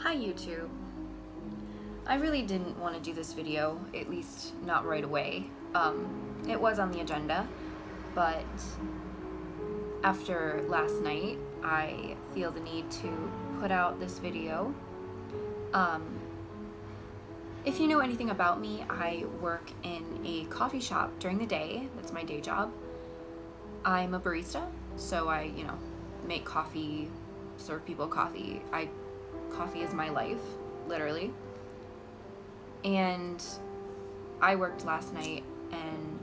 Hi YouTube. I really didn't want to do this video, at least not right away. It was on the agenda, but after last night, I feel the need to put out this video. If you know anything about me, I work in a coffee shop during the day. That's my day job. I'm a barista, so I, make coffee, serve people coffee. Coffee is my life, literally. And I worked last night, and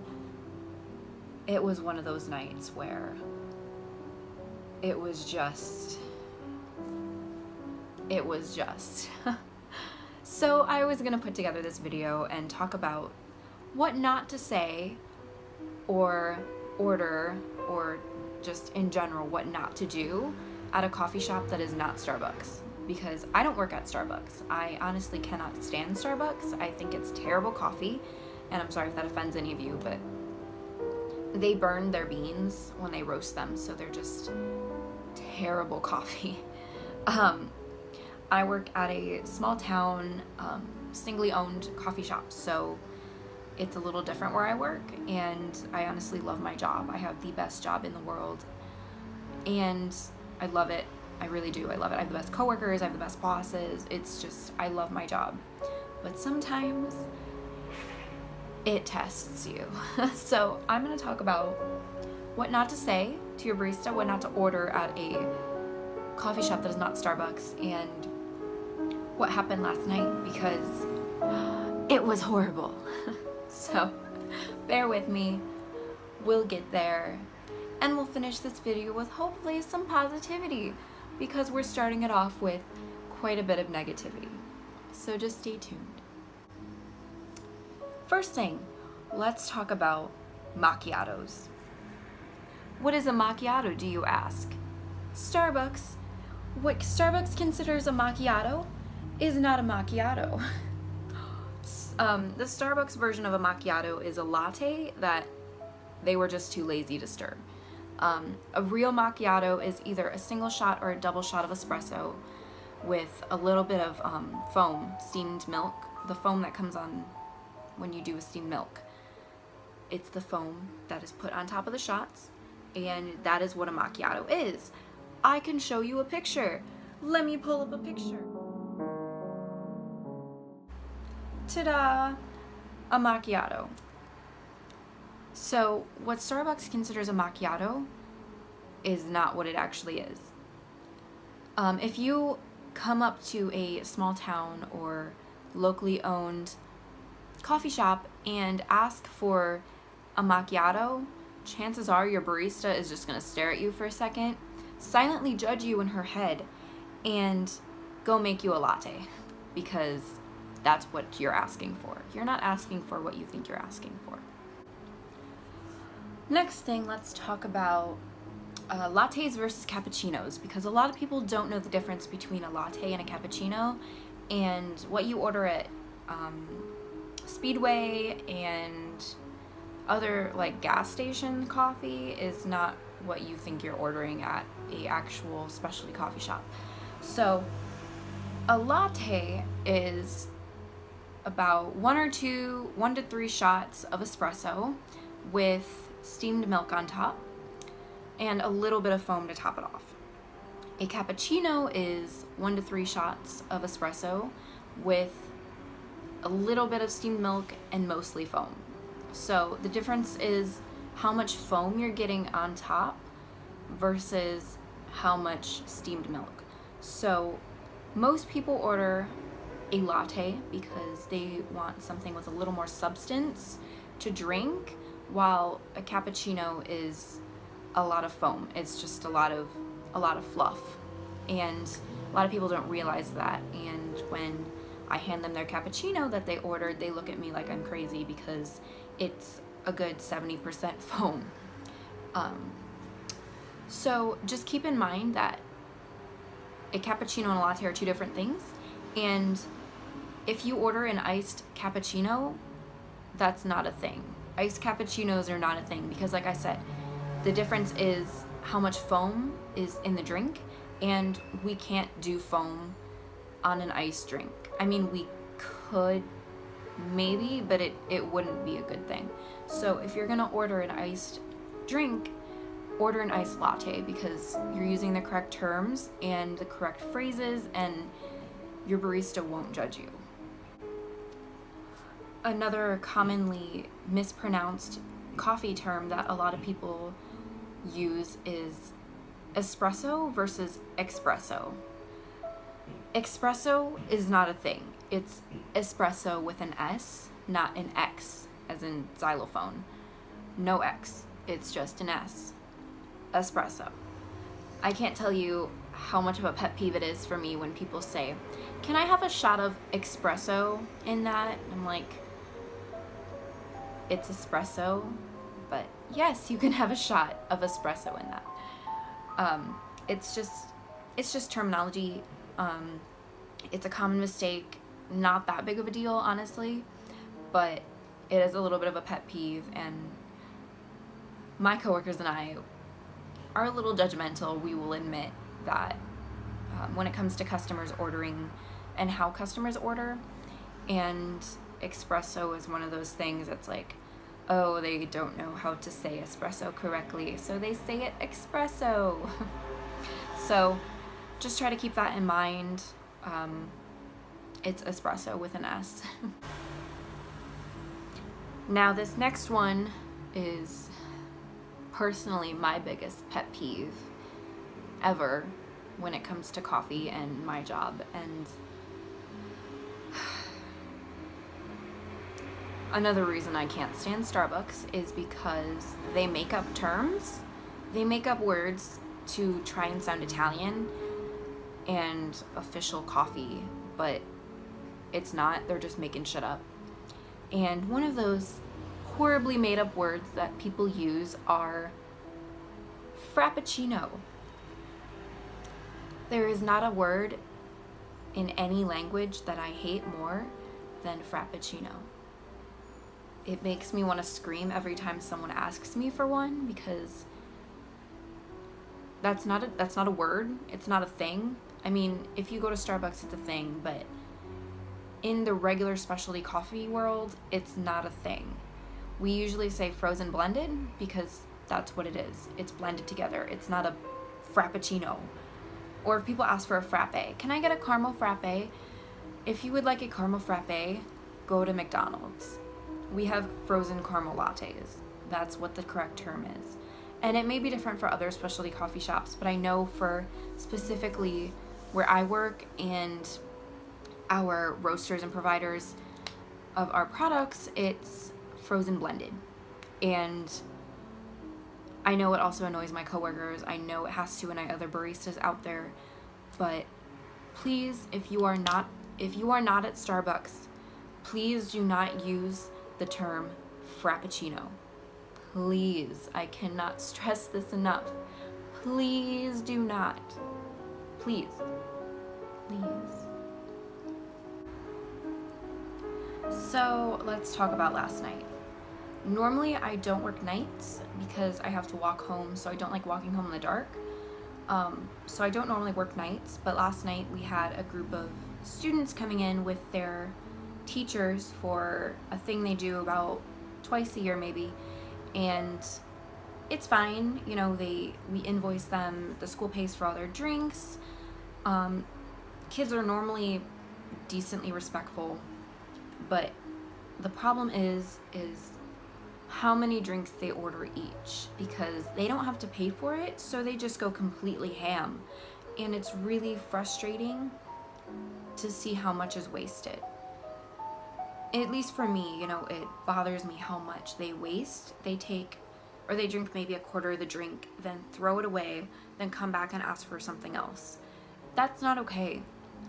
it was one of those nights where it was just So I was gonna put together this video and talk about what not to say or order, or just in general what not to do at a coffee shop that is not Starbucks. Because I don't work at Starbucks. I honestly cannot stand Starbucks. I think it's terrible coffee, and I'm sorry if that offends any of you, but they burn their beans when they roast them, so they're just terrible coffee. I work at a small town, singly owned coffee shop, so it's a little different where I work, and I honestly love my job. I have the best job in the world, and I love it. I really do. I love it. I have the best coworkers. I have the best bosses. It's just, I love my job. But sometimes it tests you. So I'm going to talk about what not to say to your barista, what not to order at a coffee shop that is not Starbucks, and what happened last night, because it was horrible. So bear with me. We'll get there. And we'll finish this video with hopefully some positivity, because we're starting it off with quite a bit of negativity. So just stay tuned. First thing, let's talk about macchiatos. What is a macchiato, do you ask? Starbucks. What Starbucks considers a macchiato is not a macchiato. The Starbucks version of a macchiato is a latte that they were just too lazy to stir. A real macchiato is either a single shot or a double shot of espresso with a little bit of foam, steamed milk, the foam that comes on when you do a steamed milk. It's the foam that is put on top of the shots, and that is what a macchiato is. I can show you a picture. Let me pull up a picture. Ta-da! A macchiato. So what Starbucks considers a macchiato is not what it actually is. If you come up to a small town or locally owned coffee shop and ask for a macchiato, chances are your barista is just going to stare at you for a second, silently judge you in her head, and go make you a latte, because that's what you're asking for. You're not asking for what you think you're asking for. Next thing, let's talk about lattes versus cappuccinos, because a lot of people don't know the difference between a latte and a cappuccino, and what you order at Speedway and other like gas station coffee is not what you think you're ordering at a actual specialty coffee shop. So a latte is about 1 to 3 shots of espresso with steamed milk on top and a little bit of foam to top it off. A cappuccino is 1 to 3 shots of espresso with a little bit of steamed milk and mostly foam. So the difference is how much foam you're getting on top versus how much steamed milk. So most people order a latte because they want something with a little more substance to drink, while a cappuccino is a lot of foam. It's just a lot of fluff, and a lot of people don't realize that. And when I hand them their cappuccino that they ordered, they look at me like I'm crazy because it's a good 70% foam. So just keep in mind that a cappuccino and a latte are two different things, and if you order an iced cappuccino, that's not a thing. Iced cappuccinos are not a thing, because like I said, the difference is how much foam is in the drink, and we can't do foam on an iced drink. I mean, we could maybe, but it wouldn't be a good thing. So if you're gonna order an iced drink, order an iced latte, because you're using the correct terms and the correct phrases, and your barista won't judge you. Another commonly mispronounced coffee term that a lot of people use is espresso versus espresso. Espresso is not a thing. It's espresso with an S, not an X, as in xylophone. No X. It's just an S. Espresso. I can't tell you how much of a pet peeve it is for me when people say, "Can I have a shot of espresso in that?" I'm like, it's espresso, but yes, you can have a shot of espresso in that. It's just terminology. It's a common mistake, not that big of a deal, honestly, but it is a little bit of a pet peeve, and my coworkers and I are a little judgmental. We will admit that when it comes to customers ordering and how customers order, and espresso is one of those things that's like, oh, they don't know how to say espresso correctly, so they say it espresso. So just try to keep that in mind. It's espresso with an S. Now this next one is personally my biggest pet peeve ever when it comes to coffee and my job. And another reason I can't stand Starbucks is because they make up terms. They make up words to try and sound Italian and official coffee, but it's not. They're just making shit up. And one of those horribly made up words that people use are frappuccino. There is not a word in any language that I hate more than frappuccino. It makes me want to scream every time someone asks me for one, because that's not a word. It's not a thing. I mean, if you go to Starbucks, it's a thing, but in the regular specialty coffee world, it's not a thing. We usually say frozen blended because that's what it is. It's blended together. It's not a frappuccino. Or if people ask for a frappe, can I get a caramel frappe? If you would like a caramel frappe, go to McDonald's. We have frozen caramel lattes. That's what the correct term is. And it may be different for other specialty coffee shops, but I know for specifically where I work and our roasters and providers of our products, it's frozen blended. And I know it also annoys my coworkers. I know it has to annoy other baristas out there, but please, if you are not at Starbucks, please do not use the term frappuccino. Please, I cannot stress this enough. Please do not. Please. Please. So let's talk about last night. Normally I don't work nights because I have to walk home, so I don't like walking home in the dark. So I don't normally work nights, but last night we had a group of students coming in with their teachers for a thing they do about twice a year maybe, and it's fine, you know, we invoice them, the school pays for all their drinks. Kids are normally decently respectful, but the problem is how many drinks they order each, because they don't have to pay for it, so they just go completely ham, and it's really frustrating to see how much is wasted. At least for me, you know, it bothers me how much they waste. They drink maybe a quarter of the drink, then throw it away, then come back and ask for something else. That's not okay.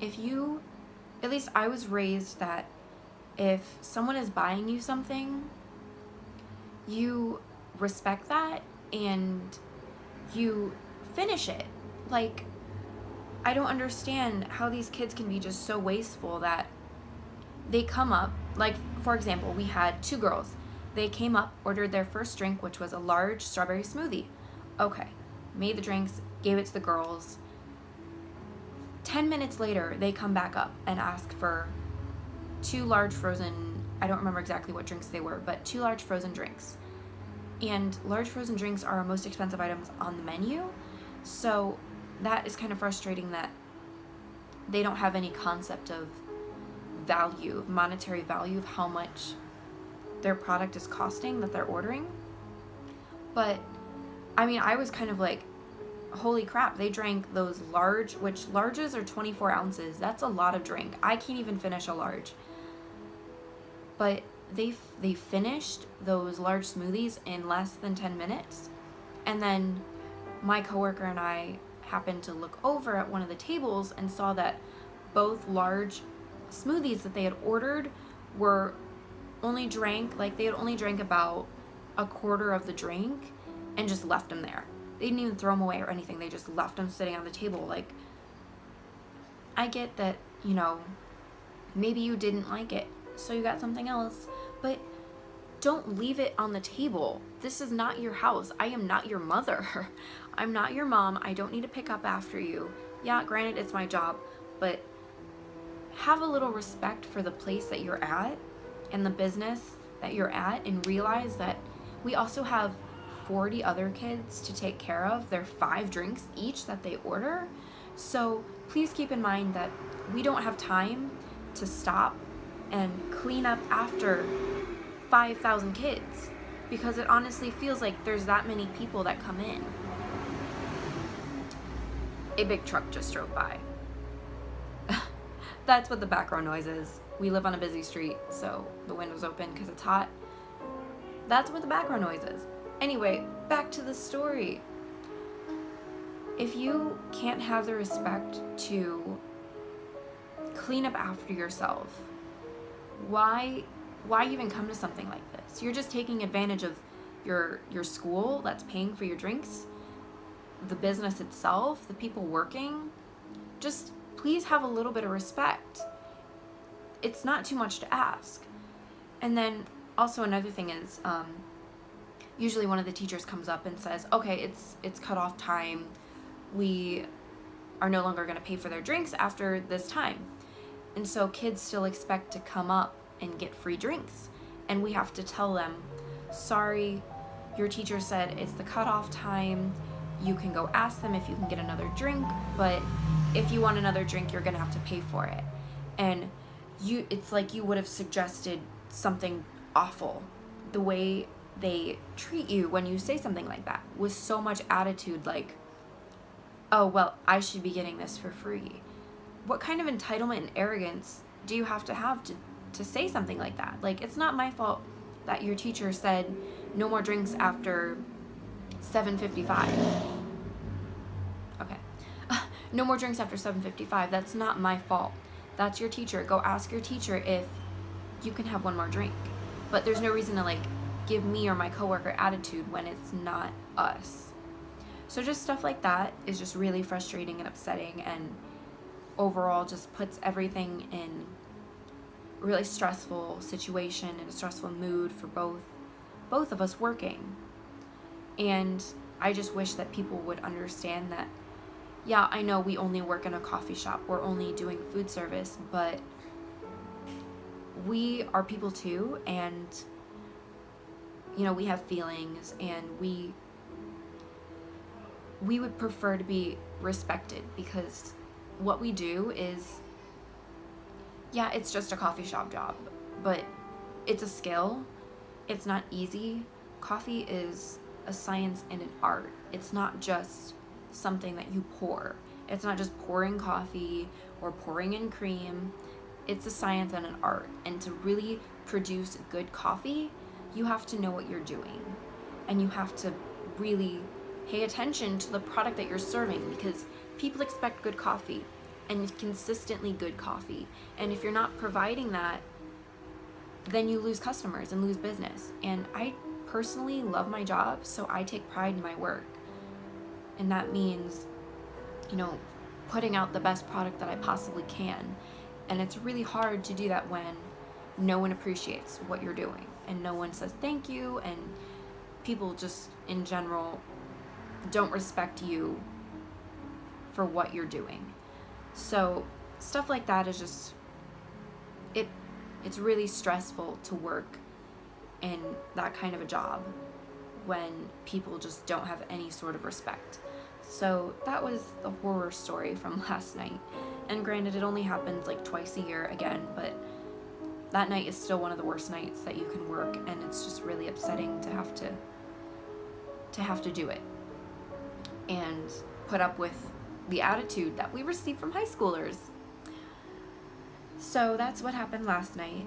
At least I was raised that if someone is buying you something, you respect that and you finish it. Like, I don't understand how these kids can be just so wasteful that they come up, like, for example, we had two girls. They came up, ordered their first drink, which was a large strawberry smoothie. Okay, made the drinks, gave it to the girls. 10 minutes later, they come back up and ask for 2 large frozen, I don't remember exactly what drinks they were, but 2 large frozen drinks. And large frozen drinks are our most expensive items on the menu. So that is kind of frustrating that they don't have any concept of value, of monetary value, of how much their product is costing that they're ordering. But I mean, I was kind of like, holy crap, they drank those large, which larges are 24 ounces. That's a lot of drink. I can't even finish a large. But they finished those large smoothies in less than 10 minutes. And then my coworker and I happened to look over at one of the tables and saw that both large smoothies that they had ordered were only drank about a quarter of the drink and just left them there. They didn't even throw them away or anything. They just left them sitting on the table. Like, I get that, you know, maybe you didn't like it, so you got something else, but don't leave it on the table. This is not your house. I am not your mother. I'm not your mom. I don't need to pick up after you. Yeah, granted, it's my job, but have a little respect for the place that you're at and the business that you're at, and realize that we also have 40 other kids to take care of. They're 5 drinks each that they order. So please keep in mind that we don't have time to stop and clean up after 5,000 kids, because it honestly feels like there's that many people that come in. A big truck just drove by. That's what the background noise is. We live on a busy street, so the window's open because it's hot. That's what the background noise is. Anyway, back to the story. If you can't have the respect to clean up after yourself, why even come to something like this? You're just taking advantage of your school that's paying for your drinks, the business itself, the people working. Just please have a little bit of respect. It's not too much to ask. And then also another thing is, usually one of the teachers comes up and says, okay, it's cutoff time. We are no longer going to pay for their drinks after this time. And so kids still expect to come up and get free drinks. And we have to tell them, sorry, your teacher said it's the cutoff time. You can go ask them if you can get another drink, but if you want another drink, you're going to have to pay for it. And it's like you would have suggested something awful. The way they treat you when you say something like that with so much attitude, like, oh, well, I should be getting this for free. What kind of entitlement and arrogance do you have to say something like that? Like, it's not my fault that your teacher said no more drinks after 7:55. Okay. No more drinks after 7:55. That's not my fault. That's your teacher. Go ask your teacher if you can have one more drink. But there's no reason to, like, give me or my coworker attitude when it's not us. So just stuff like that is just really frustrating and upsetting, and overall just puts everything in a really stressful situation and a stressful mood for both of us working. And I just wish that people would understand that, yeah, I know we only work in a coffee shop, we're only doing food service, but we are people too, and you know, we have feelings, and we would prefer to be respected, because what we do is, yeah, it's just a coffee shop job, but it's a skill. It's not easy. Coffee is a science and an art. It's not just something that you pour. It's not just pouring coffee or pouring in cream. It's a science and an art. And to really produce good coffee, you have to know what you're doing. And you have to really pay attention to the product that you're serving, because people expect good coffee and consistently good coffee. And if you're not providing that, then you lose customers and lose business. And I personally love my job, so I take pride in my work. And that means, you know, putting out the best product that I possibly can. And it's really hard to do that when no one appreciates what you're doing and no one says thank you, and people just in general don't respect you for what you're doing. So stuff like that is just, it's really stressful to work in that kind of a job when people just don't have any sort of respect. So that was the horror story from last night. And granted, it only happens like twice a year again, but that night is still one of the worst nights that you can work, and it's just really upsetting to have to do it and put up with the attitude that we receive from high schoolers. So that's what happened last night.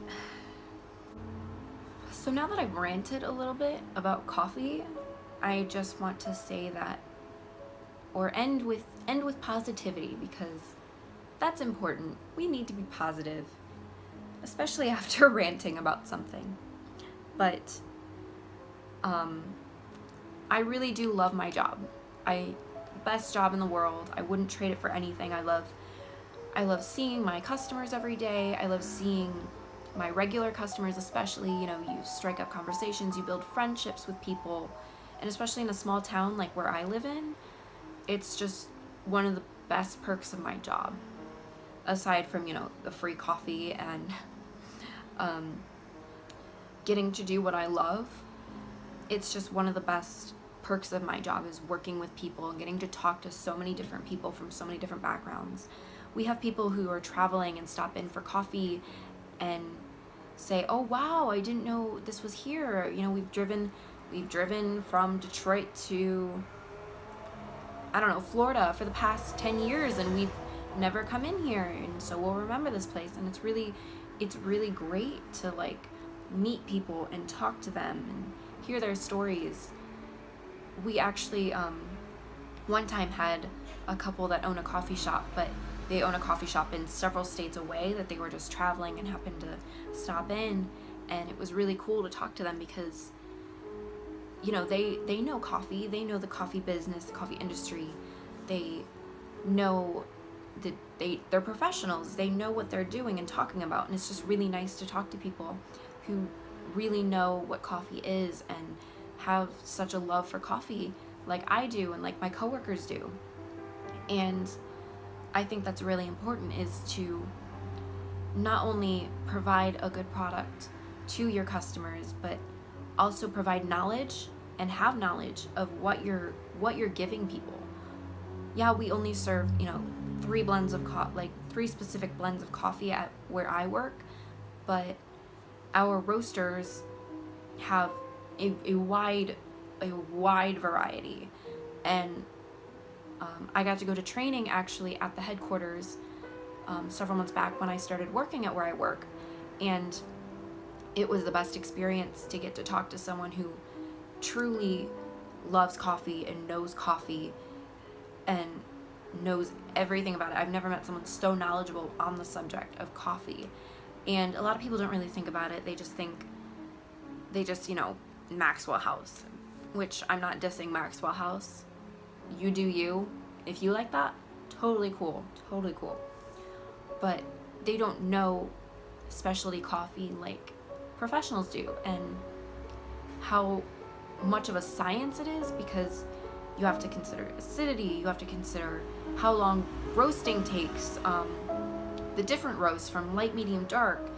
So now that I've ranted a little bit about coffee, I just want to say that, or end with positivity, because that's important. We need to be positive, especially after ranting about something. But I really do love my job. Best job in the world. I wouldn't trade it for anything. I love seeing my customers every day. I love seeing my regular customers, especially. You strike up conversations, you build friendships with people, and especially in a small town like where I live in, it's just one of the best perks of my job, aside from the free coffee and getting to do what I love. It's just one of the best perks of my job is working with people and getting to talk to so many different people from so many different backgrounds. We have people who are traveling and stop in for coffee and say, "Oh wow, I didn't know this was here." We've driven from Detroit to, I don't know, Florida for the past 10 years, and we've never come in here, and so we'll remember this place. And it's really great to meet people and talk to them and hear their stories. We actually one time had a couple that own a coffee shop, but they own a coffee shop in several states away that they were just traveling and happened to stop in, and it was really cool to talk to them because they know coffee, they know the coffee business, the coffee industry, they know that they're professionals, they know what they're doing and talking about, and it's just really nice to talk to people who really know what coffee is and have such a love for coffee like I do and like my coworkers do. And I think that's really important, is to not only provide a good product to your customers, but also provide knowledge and have knowledge of what you're giving people. Yeah, we only serve, three specific blends of coffee at where I work, but our roasters have a wide variety. And I got to go to training actually at the headquarters several months back when I started working at where I work, and it was the best experience to get to talk to someone who truly loves coffee and knows everything about it. I've never met someone so knowledgeable on the subject of coffee. And a lot of people don't really think about it. They just Maxwell House, which I'm not dissing Maxwell House. You do you. If you like that, totally cool. But they don't know specialty coffee like professionals do, and how much of a science it is, because you have to consider acidity, you have to consider how long roasting takes, the different roasts from light, medium, dark,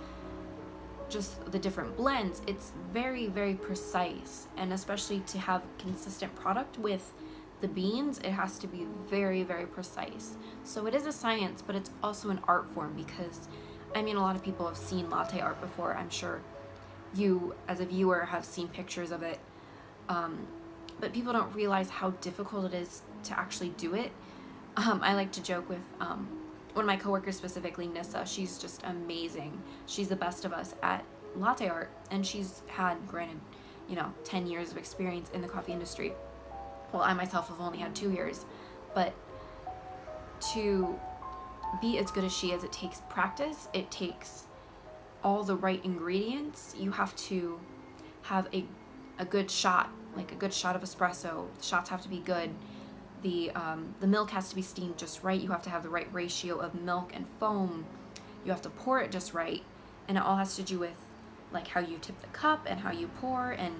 just the different blends. It's very, very precise, and especially to have consistent product with the beans, it has to be very, very precise. So it is a science, but it's also an art form, because a lot of people have seen latte art before. I'm sure you as a viewer have seen pictures of it, but people don't realize how difficult it is to actually do it. I like to joke with one of my coworkers, specifically Nissa. She's just amazing. She's the best of us at latte art, and she's had, granted, 10 years of experience in the coffee industry. Well, I myself have only had 2 years, but to be as good as she is, it takes practice. It takes all the right ingredients. You have to have a good shot, like a good shot of espresso. The shots have to be good. The milk has to be steamed just right. You have to have the right ratio of milk and foam. You have to pour it just right, and it all has to do with how you tip the cup and how you pour, and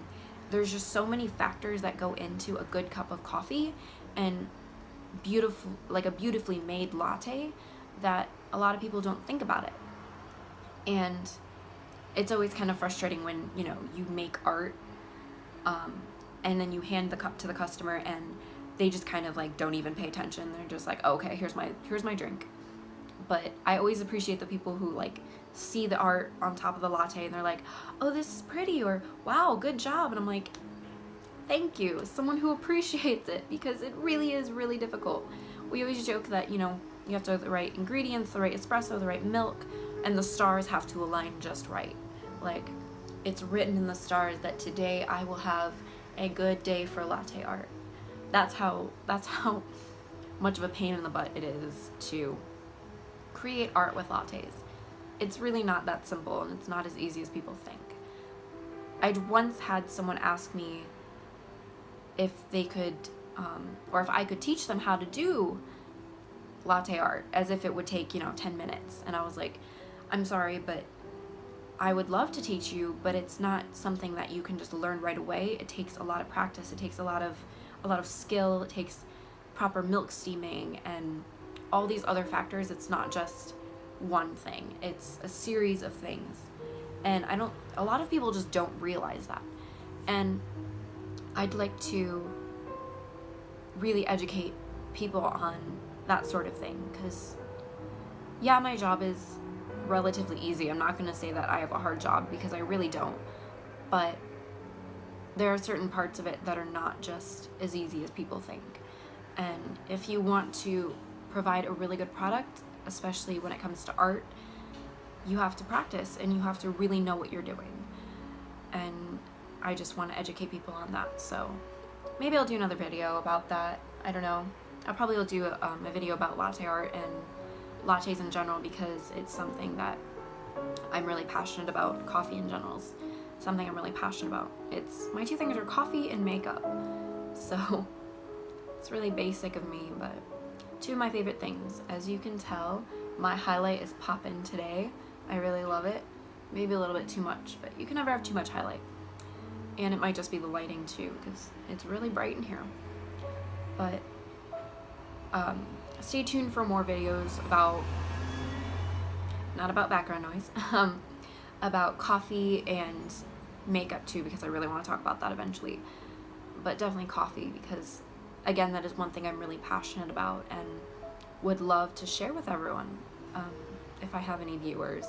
there's just so many factors that go into a good cup of coffee. And a beautifully made latte that a lot of people don't think about it. And it's always kind of frustrating when, you know, you make art and then you hand the cup to the customer and they just kind of like don't even pay attention. They're just like, oh, okay, here's my drink. But I always appreciate the people who like see the art on top of the latte and they're like, oh, this is pretty, or wow, good job. And I'm like, thank you, someone who appreciates it, because it really is really difficult. We always joke that, you know, you have to have the right ingredients, the right espresso, the right milk, and the stars have to align just right. Like, it's written in the stars that today I will have a good day for latte art. That's how much of a pain in the butt it is to create art with lattes. It's really not that simple, and it's not as easy as people think. I'd once had someone ask me if they could, or if I could teach them how to do latte art, as if it would take, you know, 10 minutes. And I was like, I'm sorry, but I would love to teach you, but it's not something that you can just learn right away. It takes a lot of practice. It takes a lot of skill. It takes proper milk steaming and all these other factors. It's not just one thing. It's a series of things. And a lot of people just don't realize that. And I'd like to really educate people on that sort of thing, because yeah, my job is relatively easy. I'm not going to say that I have a hard job, because I really don't. But there are certain parts of it that are not just as easy as people think. And if you want to provide a really good product, especially when it comes to art, you have to practice and you have to really know what you're doing. And I just want to educate people on that. So maybe I'll do another video about that. I don't know. I'll probably do a video about latte art and lattes in general, because it's something that I'm really passionate about. Coffee in general is something I'm really passionate about. My two things are coffee and makeup. So it's really basic of me, but two of my favorite things. As you can tell, my highlight is poppin' today. I really love it. Maybe a little bit too much, but you can never have too much highlight. And it might just be the lighting too, because it's really bright in here. But stay tuned for more videos not about background noise, about coffee and makeup too, because I really want to talk about that eventually. But definitely coffee, because again, that is one thing I'm really passionate about and would love to share with everyone. If I have any viewers,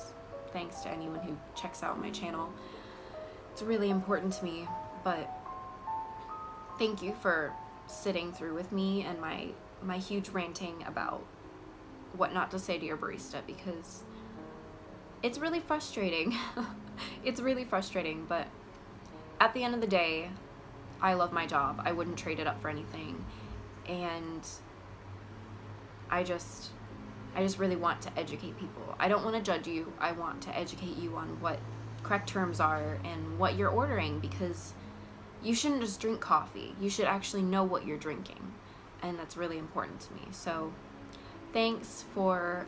thanks to anyone who checks out my channel. It's really important to me, but thank you for sitting through with me and my huge ranting about what not to say to your barista, because it's really frustrating. It's really frustrating, but at the end of the day, I love my job. I wouldn't trade it up for anything. And I just really want to educate people. I don't want to judge you. I want to educate you on what correct terms are and what you're ordering, because you shouldn't just drink coffee. You should actually know what you're drinking. And that's really important to me. So thanks for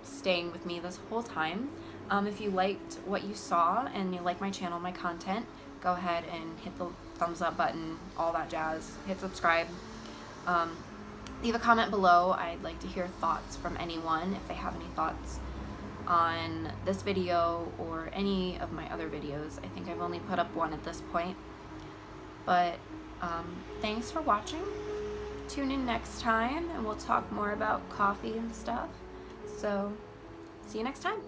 staying with me this whole time. If you liked what you saw and you like my channel, my content, go ahead and hit the thumbs up button, all that jazz. Hit subscribe. Leave a comment below. I'd like to hear thoughts from anyone, if they have any thoughts on this video or any of my other videos. I think I've only put up one at this point. But thanks for watching. Tune in next time and we'll talk more about coffee and stuff. So see you next time.